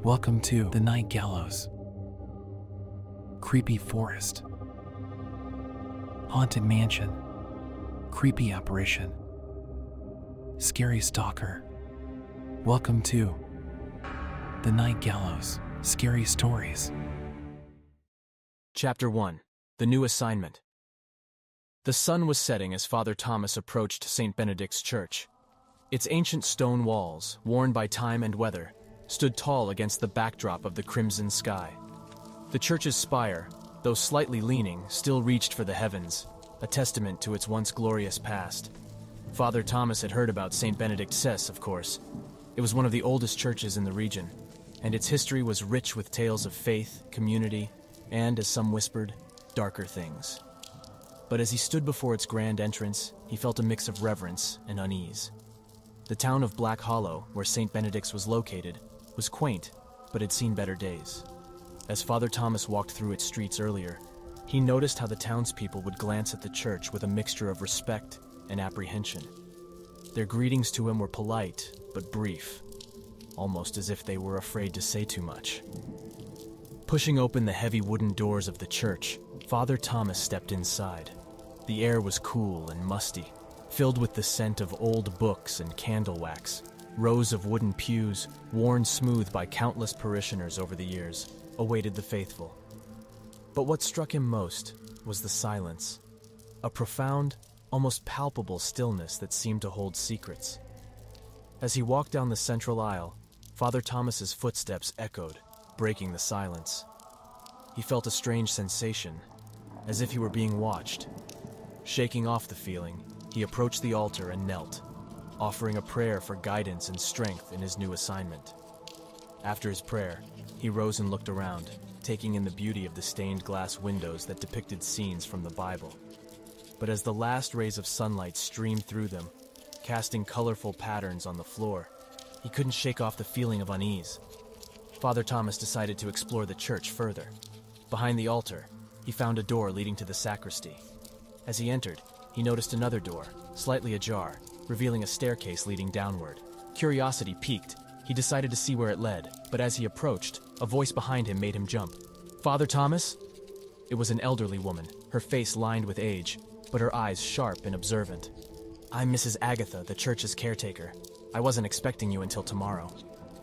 Welcome to the night gallows. Creepy forest. Haunted mansion. Creepy apparition. Scary stalker. Welcome to the night gallows. Scary stories. Chapter 1. The New Assignment. The sun was setting as Father Thomas approached St. Benedict's Church. Its ancient stone walls, worn by time and weather, stood tall against the backdrop of the crimson sky. The church's spire, though slightly leaning, still reached for the heavens, a testament to its once glorious past. Father Thomas had heard about St. Benedict Cess, of course. It was one of the oldest churches in the region, and its history was rich with tales of faith, community, and, as some whispered, darker things. But as he stood before its grand entrance, he felt a mix of reverence and unease. The town of Black Hollow, where St. Benedict's was located, was quaint, but had seen better days. As Father Thomas walked through its streets earlier, he noticed how the townspeople would glance at the church with a mixture of respect and apprehension. Their greetings to him were polite, but brief, almost as if they were afraid to say too much. Pushing open the heavy wooden doors of the church, Father Thomas stepped inside. The air was cool and musty, filled with the scent of old books and candle wax. Rows of wooden pews, worn smooth by countless parishioners over the years, awaited the faithful. But what struck him most was the silence, a profound, almost palpable stillness that seemed to hold secrets. As he walked down the central aisle, Father Thomas's footsteps echoed, breaking the silence. He felt a strange sensation, as if he were being watched. Shaking off the feeling, he approached the altar and knelt, offering a prayer for guidance and strength in his new assignment. After his prayer, he rose and looked around, taking in the beauty of the stained glass windows that depicted scenes from the Bible. But as the last rays of sunlight streamed through them, casting colorful patterns on the floor, he couldn't shake off the feeling of unease. Father Thomas decided to explore the church further. Behind the altar, he found a door leading to the sacristy. As he entered, he noticed another door, slightly ajar, revealing a staircase leading downward. Curiosity piqued. He decided to see where it led, but as he approached, a voice behind him made him jump. "Father Thomas?" It was an elderly woman, her face lined with age, but her eyes sharp and observant. "I'm Mrs. Agatha, the church's caretaker. I wasn't expecting you until tomorrow."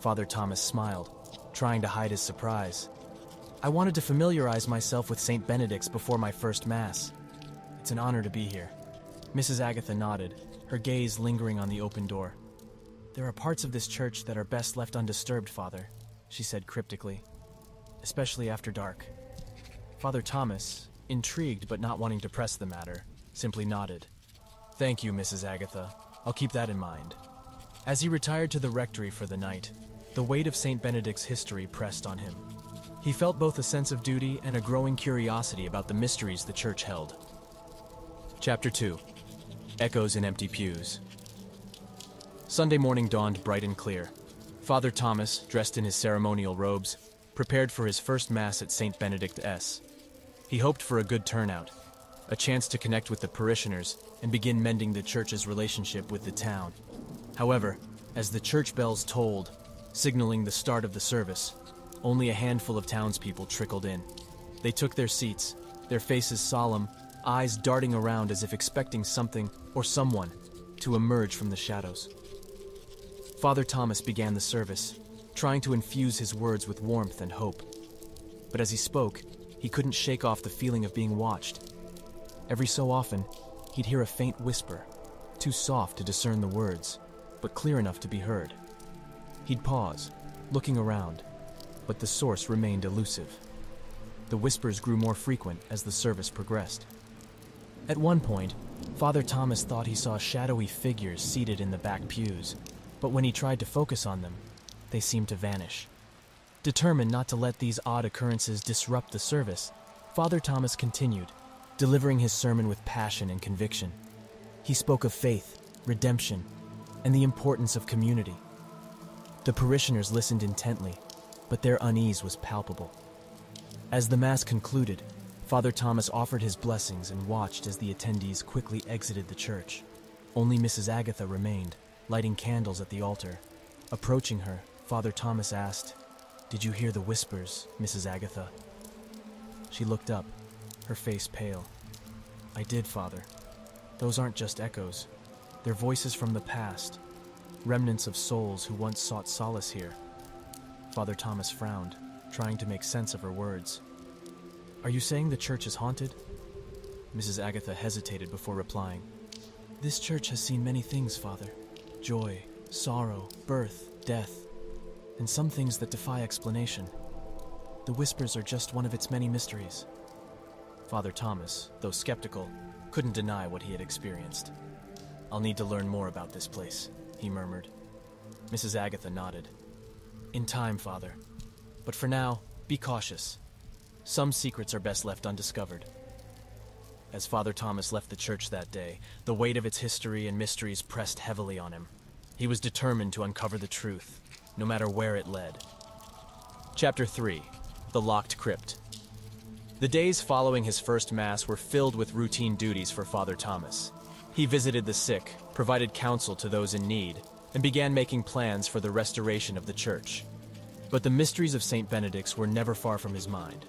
Father Thomas smiled, trying to hide his surprise. "I wanted to familiarize myself with St. Benedict's before my first Mass. It's an honor to be here." Mrs. Agatha nodded, her gaze lingering on the open door. "There are parts of this church that are best left undisturbed, Father," she said cryptically, "especially after dark." Father Thomas, intrigued but not wanting to press the matter, simply nodded. "Thank you, Mrs. Agatha. I'll keep that in mind." As he retired to the rectory for the night, the weight of St. Benedict's history pressed on him. He felt both a sense of duty and a growing curiosity about the mysteries the church held. Chapter 2. Echoes in Empty Pews. Sunday morning dawned bright and clear. Father Thomas, dressed in his ceremonial robes, prepared for his first Mass at St. Benedict S. He hoped for a good turnout, a chance to connect with the parishioners and begin mending the church's relationship with the town. However, as the church bells tolled, signaling the start of the service, only a handful of townspeople trickled in. They took their seats, their faces solemn, eyes darting around as if expecting something or someone to emerge from the shadows. Father Thomas began the service, trying to infuse his words with warmth and hope. But as he spoke, he couldn't shake off the feeling of being watched. Every so often, he'd hear a faint whisper, too soft to discern the words, but clear enough to be heard. He'd pause, looking around, but the source remained elusive. The whispers grew more frequent as the service progressed. At one point, Father Thomas thought he saw shadowy figures seated in the back pews, but when he tried to focus on them, they seemed to vanish. Determined not to let these odd occurrences disrupt the service, Father Thomas continued, delivering his sermon with passion and conviction. He spoke of faith, redemption, and the importance of community. The parishioners listened intently, but their unease was palpable. As the Mass concluded, Father Thomas offered his blessings and watched as the attendees quickly exited the church. Only Mrs. Agatha remained, lighting candles at the altar. Approaching her, Father Thomas asked, "Did you hear the whispers, Mrs. Agatha?" She looked up, her face pale. "I did, Father. Those aren't just echoes. They're voices from the past, remnants of souls who once sought solace here." Father Thomas frowned, trying to make sense of her words. "Are you saying the church is haunted?" Mrs. Agatha hesitated before replying. "This church has seen many things, Father. Joy, sorrow, birth, death, and some things that defy explanation. The whispers are just one of its many mysteries." Father Thomas, though skeptical, couldn't deny what he had experienced. "I'll need to learn more about this place," he murmured. Mrs. Agatha nodded. "In time, Father. But for now, be cautious. Some secrets are best left undiscovered." As Father Thomas left the church that day, the weight of its history and mysteries pressed heavily on him. He was determined to uncover the truth, no matter where it led. Chapter 3. The Locked Crypt. The days following his first Mass were filled with routine duties for Father Thomas. He visited the sick, provided counsel to those in need, and began making plans for the restoration of the church. But the mysteries of St. Benedict's were never far from his mind.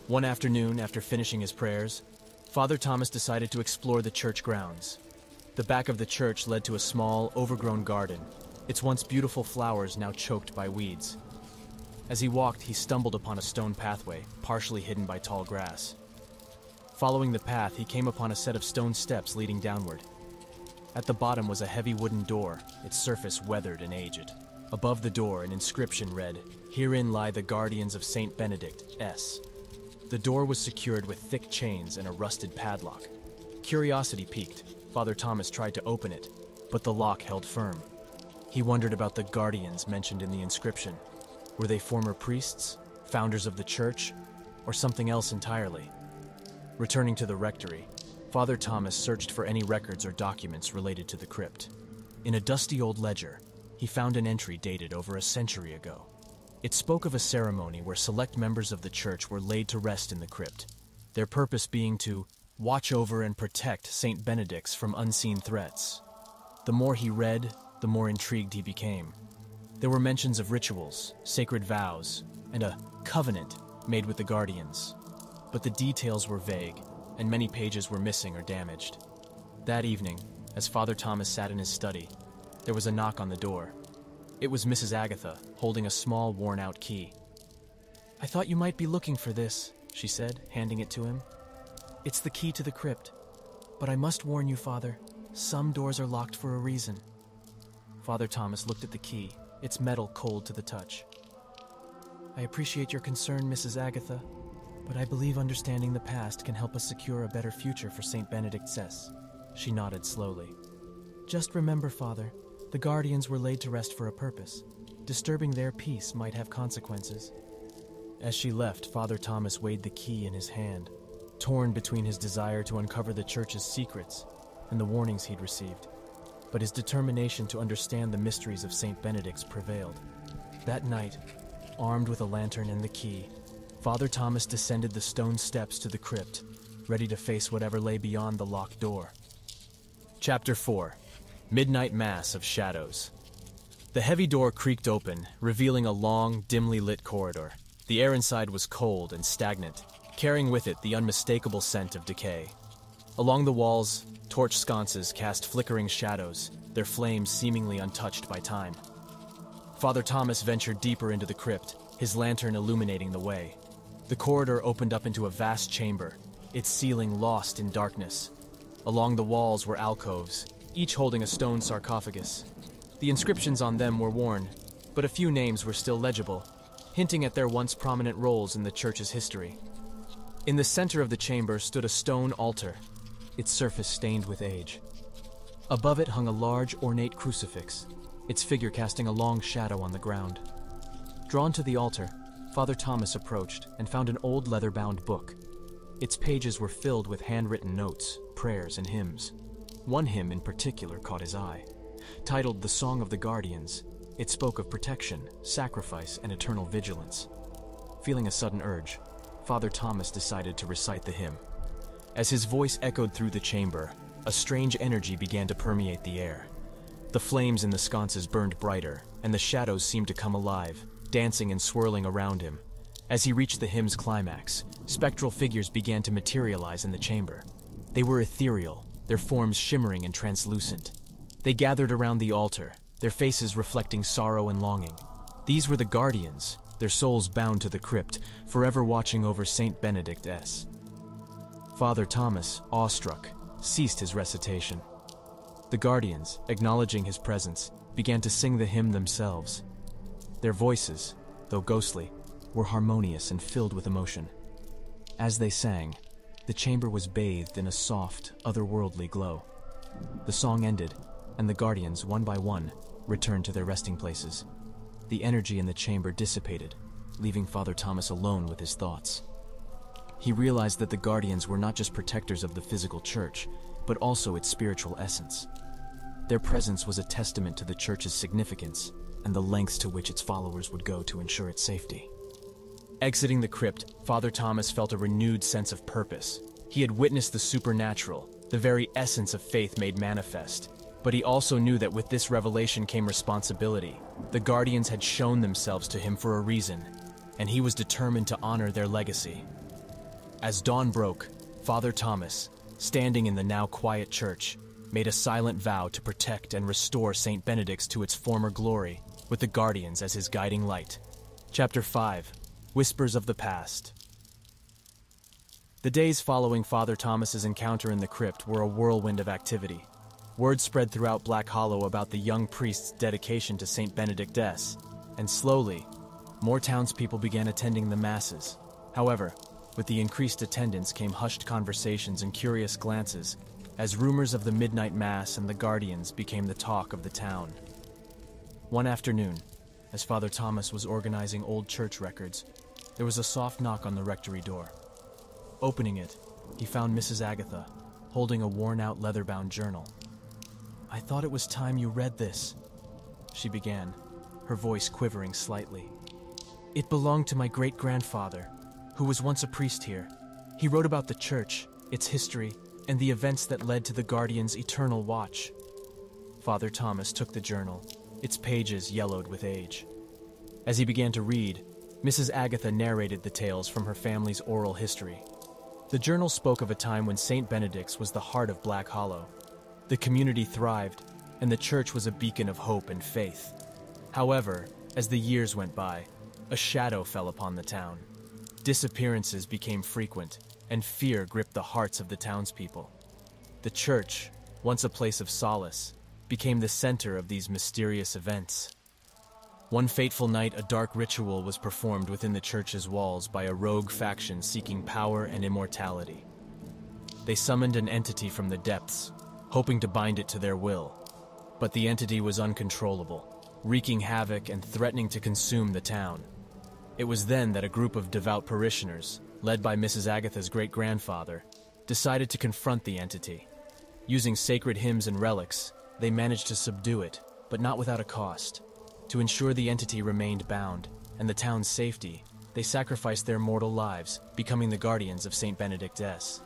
One afternoon, after finishing his prayers, Father Thomas decided to explore the church grounds. The back of the church led to a small, overgrown garden, its once beautiful flowers now choked by weeds. As he walked, he stumbled upon a stone pathway, partially hidden by tall grass. Following the path, he came upon a set of stone steps leading downward. At the bottom was a heavy wooden door, its surface weathered and aged. Above the door, an inscription read, "Herein lie the guardians of St. Benedict, S." The door was secured with thick chains and a rusted padlock. Curiosity piqued. Father Thomas tried to open it, but the lock held firm. He wondered about the guardians mentioned in the inscription. Were they former priests, founders of the church, or something else entirely? Returning to the rectory, Father Thomas searched for any records or documents related to the crypt. In a dusty old ledger, he found an entry dated over a century ago. It spoke of a ceremony where select members of the church were laid to rest in the crypt, their purpose being to watch over and protect St. Benedict's from unseen threats. The more he read, the more intrigued he became. There were mentions of rituals, sacred vows, and a covenant made with the guardians. But the details were vague, and many pages were missing or damaged. That evening, as Father Thomas sat in his study, there was a knock on the door. It was Mrs. Agatha, holding a small, worn-out key. "I thought you might be looking for this," she said, handing it to him. "It's the key to the crypt. But I must warn you, Father, some doors are locked for a reason." Father Thomas looked at the key, its metal cold to the touch. "I appreciate your concern, Mrs. Agatha, but I believe understanding the past can help us secure a better future for St. Benedict's S." She nodded slowly. "Just remember, Father, the guardians were laid to rest for a purpose. Disturbing their peace might have consequences." As she left, Father Thomas weighed the key in his hand, torn between his desire to uncover the church's secrets and the warnings he'd received. But his determination to understand the mysteries of St. Benedict's prevailed. That night, armed with a lantern and the key, Father Thomas descended the stone steps to the crypt, ready to face whatever lay beyond the locked door. Chapter 4. Midnight Mass of Shadows. The heavy door creaked open, revealing a long, dimly lit corridor. The air inside was cold and stagnant, carrying with it the unmistakable scent of decay. Along the walls, torch sconces cast flickering shadows, their flames seemingly untouched by time. Father Thomas ventured deeper into the crypt, his lantern illuminating the way. The corridor opened up into a vast chamber, its ceiling lost in darkness. Along the walls were alcoves, each holding a stone sarcophagus. The inscriptions on them were worn, but a few names were still legible, hinting at their once prominent roles in the church's history. In the center of the chamber stood a stone altar, its surface stained with age. Above it hung a large, ornate crucifix, its figure casting a long shadow on the ground. Drawn to the altar, Father Thomas approached and found an old leather-bound book. Its pages were filled with handwritten notes, prayers, and hymns. One hymn in particular caught his eye. Titled The Song of the Guardians, it spoke of protection, sacrifice, and eternal vigilance. Feeling a sudden urge, Father Thomas decided to recite the hymn. As his voice echoed through the chamber, a strange energy began to permeate the air. The flames in the sconces burned brighter, and the shadows seemed to come alive, dancing and swirling around him. As he reached the hymn's climax, spectral figures began to materialize in the chamber. They were ethereal, their forms shimmering and translucent. They gathered around the altar, their faces reflecting sorrow and longing. These were the guardians, their souls bound to the crypt, forever watching over Saint Benedict S. Father Thomas, awestruck, ceased his recitation. The guardians, acknowledging his presence, began to sing the hymn themselves. Their voices, though ghostly, were harmonious and filled with emotion. As they sang, the chamber was bathed in a soft, otherworldly glow. The song ended, and the guardians, one by one, returned to their resting places. The energy in the chamber dissipated, leaving Father Thomas alone with his thoughts. He realized that the guardians were not just protectors of the physical church, but also its spiritual essence. Their presence was a testament to the church's significance and the lengths to which its followers would go to ensure its safety. Exiting the crypt, Father Thomas felt a renewed sense of purpose. He had witnessed the supernatural, the very essence of faith made manifest. But he also knew that with this revelation came responsibility. The guardians had shown themselves to him for a reason, and he was determined to honor their legacy. As dawn broke, Father Thomas, standing in the now quiet church, made a silent vow to protect and restore St. Benedict's to its former glory, with the guardians as his guiding light. Chapter 5. Whispers of the Past. The days following Father Thomas's encounter in the crypt were a whirlwind of activity. Word spread throughout Black Hollow about the young priest's dedication to St. Benedict S, and slowly, more townspeople began attending the masses. However, with the increased attendance came hushed conversations and curious glances, as rumors of the midnight mass and the guardians became the talk of the town. One afternoon, as Father Thomas was organizing old church records, there was a soft knock on the rectory door. Opening it, he found Mrs. Agatha, holding a worn-out leather-bound journal. "I thought it was time you read this," she began, her voice quivering slightly. "It belonged to my great-grandfather, who was once a priest here. He wrote about the church, its history, and the events that led to the Guardian's eternal watch." Father Thomas took the journal, its pages yellowed with age. As he began to read, Mrs. Agatha narrated the tales from her family's oral history. The journal spoke of a time when St. Benedict's was the heart of Black Hollow. The community thrived, and the church was a beacon of hope and faith. However, as the years went by, a shadow fell upon the town. Disappearances became frequent, and fear gripped the hearts of the townspeople. The church, once a place of solace, became the center of these mysterious events. One fateful night, a dark ritual was performed within the church's walls by a rogue faction seeking power and immortality. They summoned an entity from the depths, hoping to bind it to their will. But the entity was uncontrollable, wreaking havoc and threatening to consume the town. It was then that a group of devout parishioners, led by Mrs. Agatha's great-grandfather, decided to confront the entity. Using sacred hymns and relics, they managed to subdue it, but not without a cost. To ensure the entity remained bound, and the town's safety, they sacrificed their mortal lives, becoming the guardians of St. Benedict S.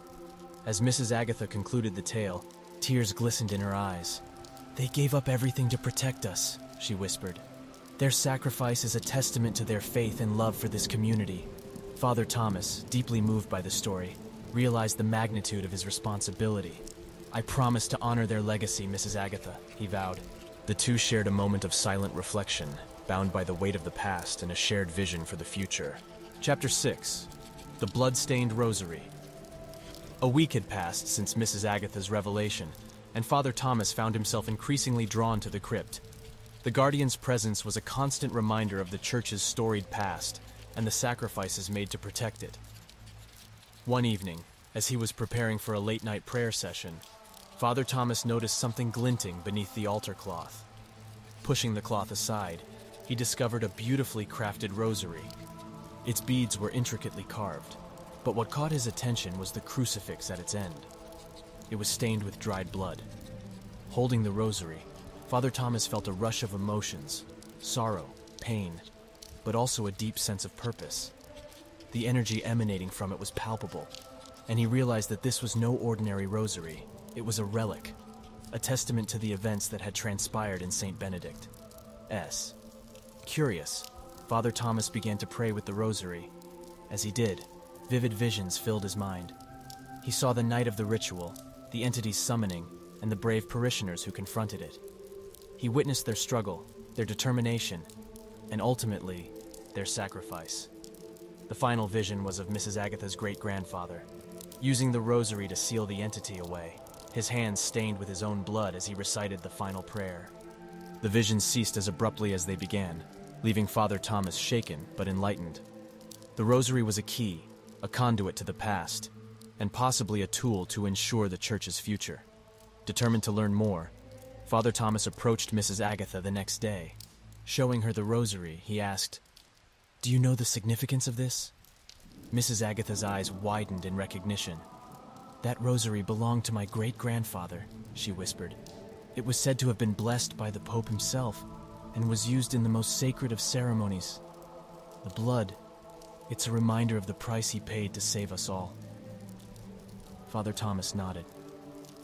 As Mrs. Agatha concluded the tale, tears glistened in her eyes. "They gave up everything to protect us," she whispered. "Their sacrifice is a testament to their faith and love for this community." Father Thomas, deeply moved by the story, realized the magnitude of his responsibility. "I promise to honor their legacy, Mrs. Agatha," he vowed. The two shared a moment of silent reflection, bound by the weight of the past and a shared vision for the future. Chapter 6. The Blood-Stained Rosary. A week had passed since Mrs. Agatha's revelation, and Father Thomas found himself increasingly drawn to the crypt. The Guardian's presence was a constant reminder of the church's storied past and the sacrifices made to protect it. One evening, as he was preparing for a late-night prayer session, Father Thomas noticed something glinting beneath the altar cloth. Pushing the cloth aside, he discovered a beautifully crafted rosary. Its beads were intricately carved, but what caught his attention was the crucifix at its end. It was stained with dried blood. Holding the rosary, Father Thomas felt a rush of emotions, sorrow, pain, but also a deep sense of purpose. The energy emanating from it was palpable, and he realized that this was no ordinary rosary. It was a relic, a testament to the events that had transpired in St. Benedict S. Curious, Father Thomas began to pray with the rosary. As he did, vivid visions filled his mind. He saw the night of the ritual, the entity's summoning, and the brave parishioners who confronted it. He witnessed their struggle, their determination, and ultimately, their sacrifice. The final vision was of Mrs. Agatha's great-grandfather, using the rosary to seal the entity away, his hands stained with his own blood as he recited the final prayer. The visions ceased as abruptly as they began, leaving Father Thomas shaken but enlightened. The rosary was a key, a conduit to the past, and possibly a tool to ensure the church's future. Determined to learn more, Father Thomas approached Mrs. Agatha the next day. Showing her the rosary, he asked, "Do you know the significance of this?" Mrs. Agatha's eyes widened in recognition. "That rosary belonged to my great-grandfather," she whispered. "It was said to have been blessed by the Pope himself and was used in the most sacred of ceremonies. The blood, it's a reminder of the price he paid to save us all." Father Thomas nodded,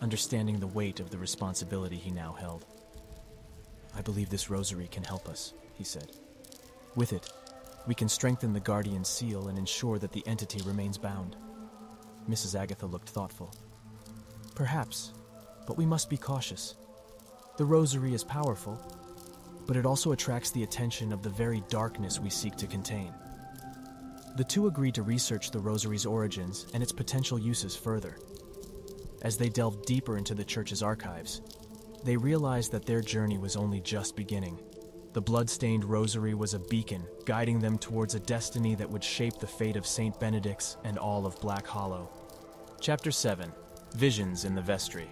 understanding the weight of the responsibility he now held. "I believe this rosary can help us," he said. "With it, we can strengthen the guardian seal and ensure that the entity remains bound." Mrs. Agatha looked thoughtful. "Perhaps, but we must be cautious. The rosary is powerful, but it also attracts the attention of the very darkness we seek to contain." The two agreed to research the rosary's origins and its potential uses further. As they delved deeper into the church's archives, they realized that their journey was only just beginning. The blood-stained rosary was a beacon, guiding them towards a destiny that would shape the fate of St. Benedict's and all of Black Hollow. Chapter 7. Visions in the Vestry.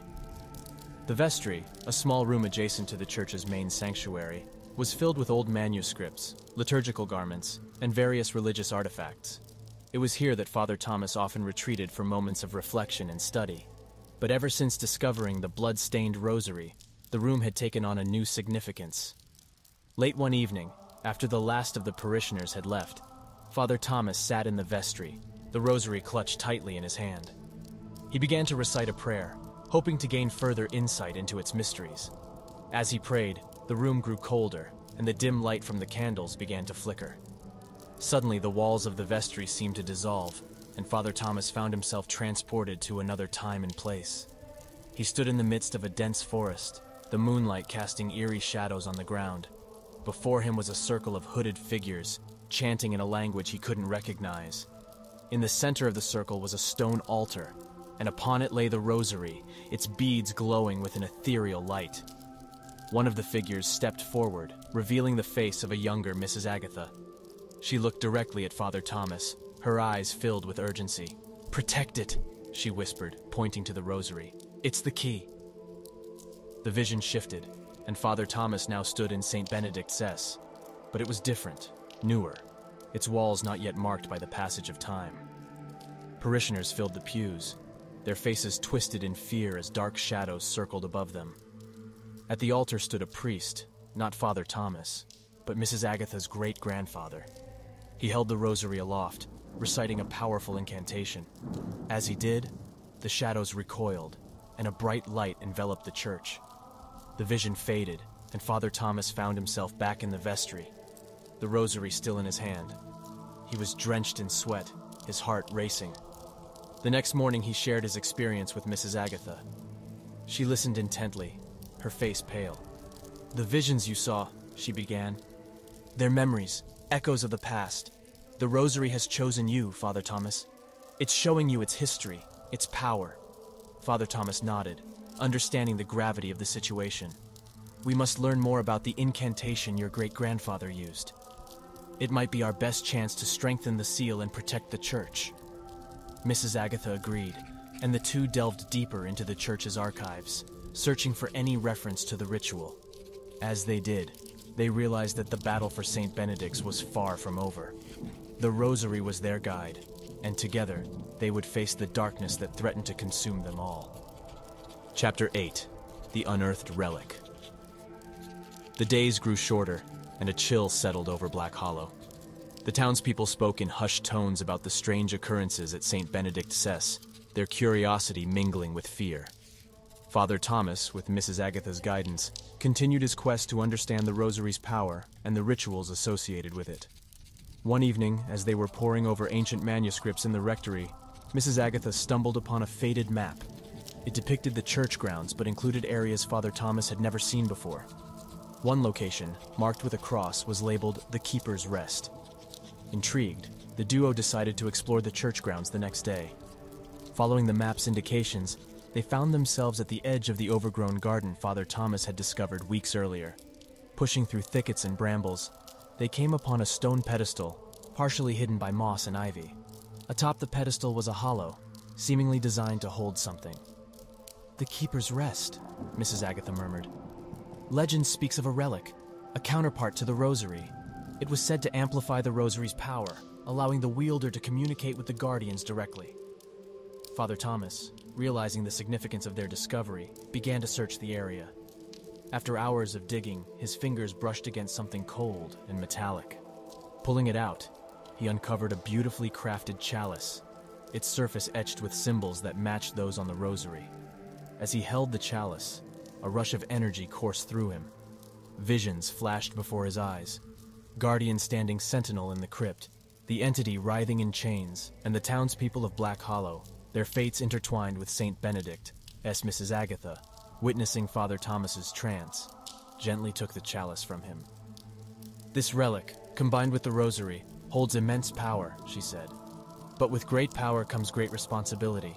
The vestry, a small room adjacent to the church's main sanctuary, was filled with old manuscripts, liturgical garments, and various religious artifacts. It was here that Father Thomas often retreated for moments of reflection and study. But ever since discovering the blood-stained rosary, the room had taken on a new significance. Late one evening, after the last of the parishioners had left, Father Thomas sat in the vestry, the rosary clutched tightly in his hand. He began to recite a prayer, hoping to gain further insight into its mysteries. As he prayed, the room grew colder, and the dim light from the candles began to flicker. Suddenly, the walls of the vestry seemed to dissolve, and Father Thomas found himself transported to another time and place. He stood in the midst of a dense forest, the moonlight casting eerie shadows on the ground. Before him was a circle of hooded figures, chanting in a language he couldn't recognize. In the center of the circle was a stone altar, and upon it lay the rosary, its beads glowing with an ethereal light. One of the figures stepped forward, revealing the face of a younger Mrs. Agatha. She looked directly at Father Thomas, her eyes filled with urgency. "Protect it," she whispered, pointing to the rosary. "It's the key." The vision shifted, and Father Thomas now stood in St. Benedict's S. But it was different, newer, its walls not yet marked by the passage of time. Parishioners filled the pews, their faces twisted in fear as dark shadows circled above them. At the altar stood a priest, not Father Thomas, but Mrs. Agatha's great-grandfather. He held the rosary aloft, reciting a powerful incantation. As he did, the shadows recoiled, and a bright light enveloped the church. The vision faded, and Father Thomas found himself back in the vestry, the rosary still in his hand. He was drenched in sweat, his heart racing. The next morning he shared his experience with Mrs. Agatha. She listened intently, her face pale. "The visions you saw," she began. "They're memories, echoes of the past. The rosary has chosen you, Father Thomas. It's showing you its history, its power." Father Thomas nodded, understanding the gravity of the situation. "We must learn more about the incantation your great-grandfather used. It might be our best chance to strengthen the seal and protect the church." Mrs. Agatha agreed, and the two delved deeper into the church's archives, searching for any reference to the ritual. As they did, they realized that the battle for St. Benedict's was far from over. The rosary was their guide, and together they would face the darkness that threatened to consume them all. Chapter 8. The Unearthed Relic. The days grew shorter, and a chill settled over Black Hollow. The townspeople spoke in hushed tones about the strange occurrences at St. Benedict's Cess, their curiosity mingling with fear. Father Thomas, with Mrs. Agatha's guidance, continued his quest to understand the rosary's power and the rituals associated with it. One evening, as they were poring over ancient manuscripts in the rectory, Mrs. Agatha stumbled upon a faded map. It depicted the church grounds, but included areas Father Thomas had never seen before. One location, marked with a cross, was labeled the Keeper's Rest. Intrigued, the duo decided to explore the church grounds the next day. Following the map's indications, they found themselves at the edge of the overgrown garden Father Thomas had discovered weeks earlier. Pushing through thickets and brambles, they came upon a stone pedestal, partially hidden by moss and ivy. Atop the pedestal was a hollow, seemingly designed to hold something. "The Keeper's Rest," Mrs. Agatha murmured. "Legend speaks of a relic, a counterpart to the rosary. It was said to amplify the rosary's power, allowing the wielder to communicate with the guardians directly." Father Thomas, realizing the significance of their discovery, began to search the area. After hours of digging, his fingers brushed against something cold and metallic. Pulling it out, he uncovered a beautifully crafted chalice, its surface etched with symbols that matched those on the rosary. As he held the chalice, a rush of energy coursed through him. Visions flashed before his eyes. Guardians standing sentinel in the crypt, the entity writhing in chains, and the townspeople of Black Hollow, their fates intertwined with Saint Benedict, as Mrs. Agatha, witnessing Father Thomas's trance, gently took the chalice from him. "This relic, combined with the rosary, holds immense power," she said. "But with great power comes great responsibility.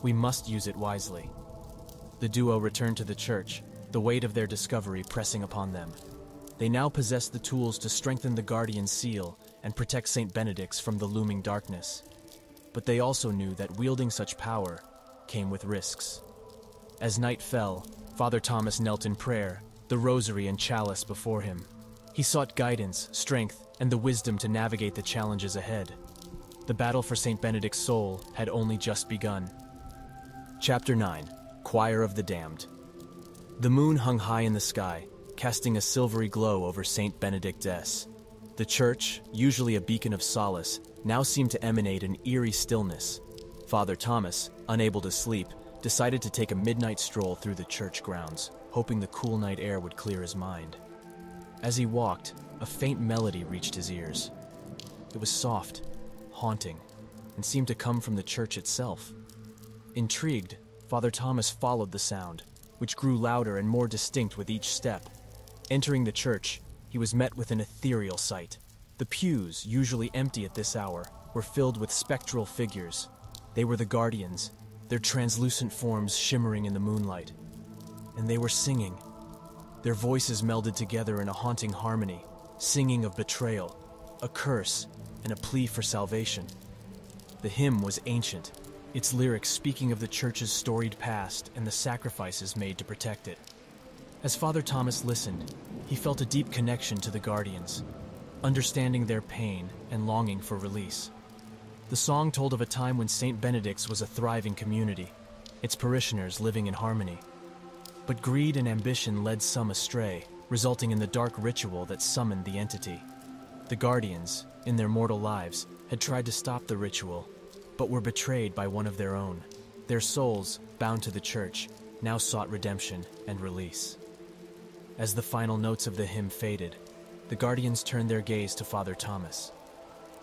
We must use it wisely." The duo returned to the church, the weight of their discovery pressing upon them. They now possessed the tools to strengthen the Guardian's seal and protect St. Benedict's from the looming darkness. But they also knew that wielding such power came with risks. As night fell, Father Thomas knelt in prayer, the rosary and chalice before him. He sought guidance, strength, and the wisdom to navigate the challenges ahead. The battle for St. Benedict's soul had only just begun. Chapter 9. Choir of the Damned. The moon hung high in the sky, casting a silvery glow over St. Benedict's. The church, usually a beacon of solace, now seemed to emanate an eerie stillness. Father Thomas, unable to sleep, decided to take a midnight stroll through the church grounds, hoping the cool night air would clear his mind. As he walked, a faint melody reached his ears. It was soft, haunting, and seemed to come from the church itself. Intrigued, Father Thomas followed the sound, which grew louder and more distinct with each step. Entering the church, he was met with an ethereal sight. The pews, usually empty at this hour, were filled with spectral figures. They were the guardians, their translucent forms shimmering in the moonlight. And they were singing. Their voices melded together in a haunting harmony, singing of betrayal, a curse, and a plea for salvation. The hymn was ancient, its lyrics speaking of the church's storied past and the sacrifices made to protect it. As Father Thomas listened, he felt a deep connection to the guardians, understanding their pain and longing for release. The song told of a time when St. Benedict's was a thriving community, its parishioners living in harmony. But greed and ambition led some astray, resulting in the dark ritual that summoned the entity. The guardians, in their mortal lives, had tried to stop the ritual, but were betrayed by one of their own. Their souls, bound to the church, now sought redemption and release. As the final notes of the hymn faded, the guardians turned their gaze to Father Thomas.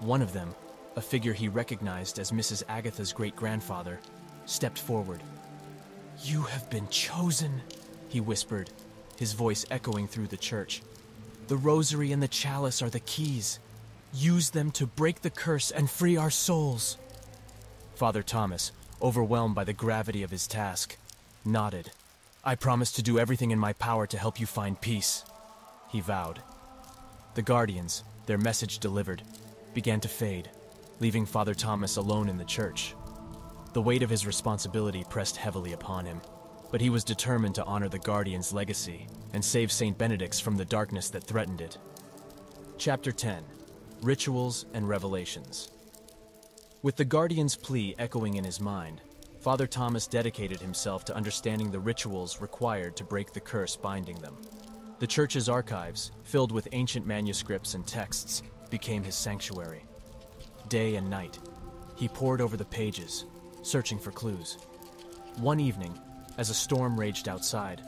One of them, a figure he recognized as Mrs. Agatha's great-grandfather, stepped forward. "You have been chosen," he whispered, his voice echoing through the church. "The rosary and the chalice are the keys. Use them to break the curse and free our souls." Father Thomas, overwhelmed by the gravity of his task, nodded. "I promise to do everything in my power to help you find peace," he vowed. The guardians, their message delivered, began to fade, leaving Father Thomas alone in the church. The weight of his responsibility pressed heavily upon him, but he was determined to honor the guardian's legacy and save St. Benedict's from the darkness that threatened it. Chapter 10. Rituals and Revelations. With the guardian's plea echoing in his mind, Father Thomas dedicated himself to understanding the rituals required to break the curse binding them. The church's archives, filled with ancient manuscripts and texts, became his sanctuary. Day and night, he pored over the pages, searching for clues. One evening, as a storm raged outside,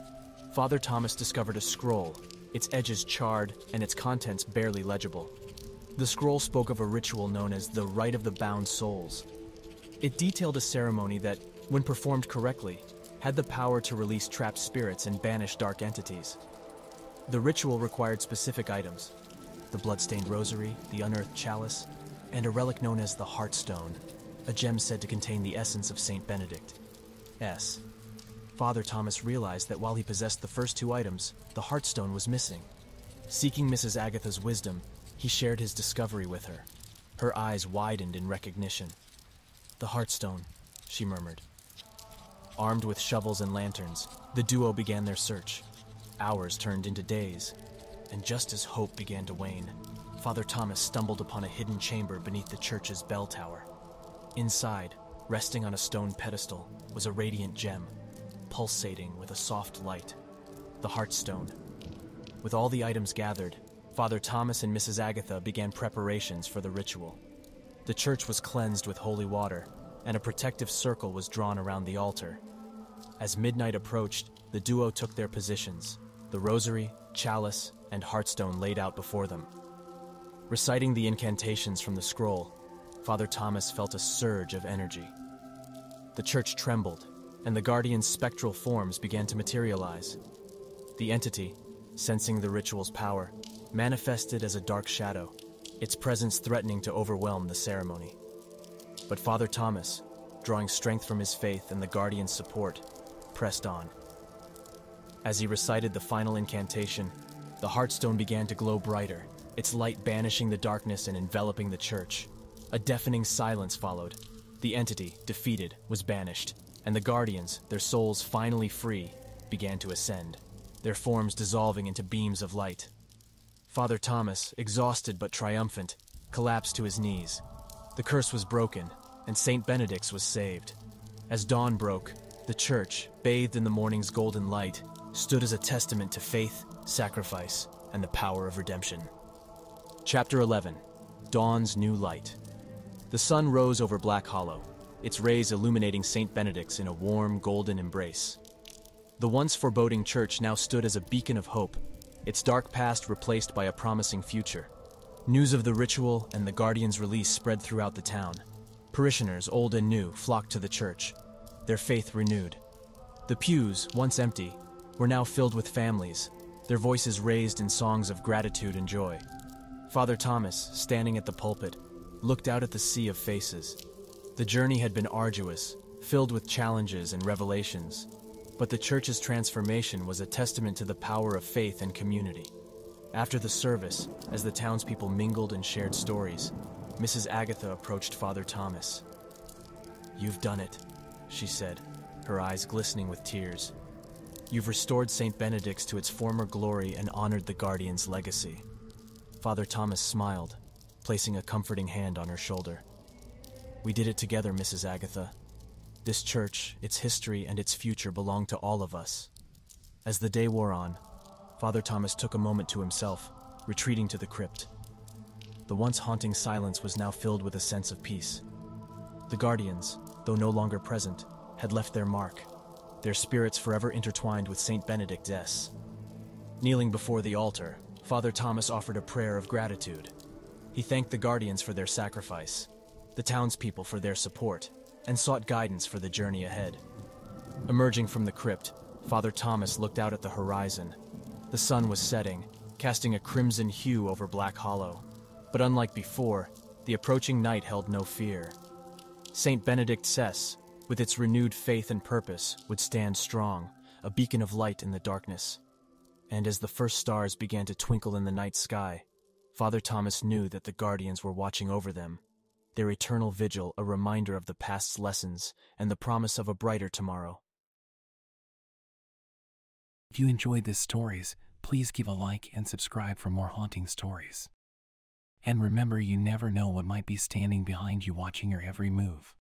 Father Thomas discovered a scroll, its edges charred and its contents barely legible. The scroll spoke of a ritual known as the Rite of the Bound Souls. It detailed a ceremony that, when performed correctly, had the power to release trapped spirits and banish dark entities. The ritual required specific items: the blood-stained rosary, the unearthed chalice, and a relic known as the Heartstone, a gem said to contain the essence of Saint Benedict. Father Thomas realized that while he possessed the first two items, the Heartstone was missing. Seeking Mrs. Agatha's wisdom, he shared his discovery with her. Her eyes widened in recognition. "The Heartstone," she murmured. Armed with shovels and lanterns, the duo began their search. Hours turned into days, and just as hope began to wane, Father Thomas stumbled upon a hidden chamber beneath the church's bell tower. Inside, resting on a stone pedestal, was a radiant gem, pulsating with a soft light, the Heartstone. With all the items gathered, Father Thomas and Mrs. Agatha began preparations for the ritual. The church was cleansed with holy water, and a protective circle was drawn around the altar. As midnight approached, the duo took their positions, the rosary, chalice, and Heartstone laid out before them. Reciting the incantations from the scroll, Father Thomas felt a surge of energy. The church trembled, and the guardian's spectral forms began to materialize. The entity, sensing the ritual's power, manifested as a dark shadow, its presence threatening to overwhelm the ceremony. But Father Thomas, drawing strength from his faith and the guardian's support, pressed on. As he recited the final incantation, the Heartstone began to glow brighter, its light banishing the darkness and enveloping the church. A deafening silence followed. The entity, defeated, was banished, and the guardians, their souls finally free, began to ascend, their forms dissolving into beams of light. Father Thomas, exhausted but triumphant, collapsed to his knees. The curse was broken, and Saint Benedict's was saved. As dawn broke, the church, bathed in the morning's golden light, stood as a testament to faith, sacrifice, and the power of redemption. Chapter 11. Dawn's New Light. The sun rose over Black Hollow, its rays illuminating Saint Benedict's in a warm, golden embrace. The once foreboding church now stood as a beacon of hope, its dark past replaced by a promising future. News of the ritual and the guardian's release spread throughout the town. Parishioners, old and new, flocked to the church, their faith renewed. The pews, once empty, were now filled with families, their voices raised in songs of gratitude and joy. Father Thomas, standing at the pulpit, looked out at the sea of faces. The journey had been arduous, filled with challenges and revelations, but the church's transformation was a testament to the power of faith and community. After the service, as the townspeople mingled and shared stories, Mrs. Agatha approached Father Thomas. "You've done it," she said, her eyes glistening with tears. "You've restored St. Benedict's to its former glory and honored the guardian's legacy." Father Thomas smiled, placing a comforting hand on her shoulder. "We did it together, Mrs. Agatha. This church, its history, and its future belong to all of us." As the day wore on, Father Thomas took a moment to himself, retreating to the crypt. The once haunting silence was now filled with a sense of peace. The guardians, though no longer present, had left their mark, their spirits forever intertwined with Saint Benedict's. Kneeling before the altar, Father Thomas offered a prayer of gratitude. He thanked the guardians for their sacrifice, the townspeople for their support, and sought guidance for the journey ahead. Emerging from the crypt, Father Thomas looked out at the horizon. The sun was setting, casting a crimson hue over Black Hollow. But unlike before, the approaching night held no fear. Saint Benedict's, with its renewed faith and purpose, would stand strong, a beacon of light in the darkness. And as the first stars began to twinkle in the night sky, Father Thomas knew that the guardians were watching over them, their eternal vigil a reminder of the past's lessons and the promise of a brighter tomorrow. If you enjoyed these stories, please give a like and subscribe for more haunting stories. And remember, you never know what might be standing behind you watching your every move.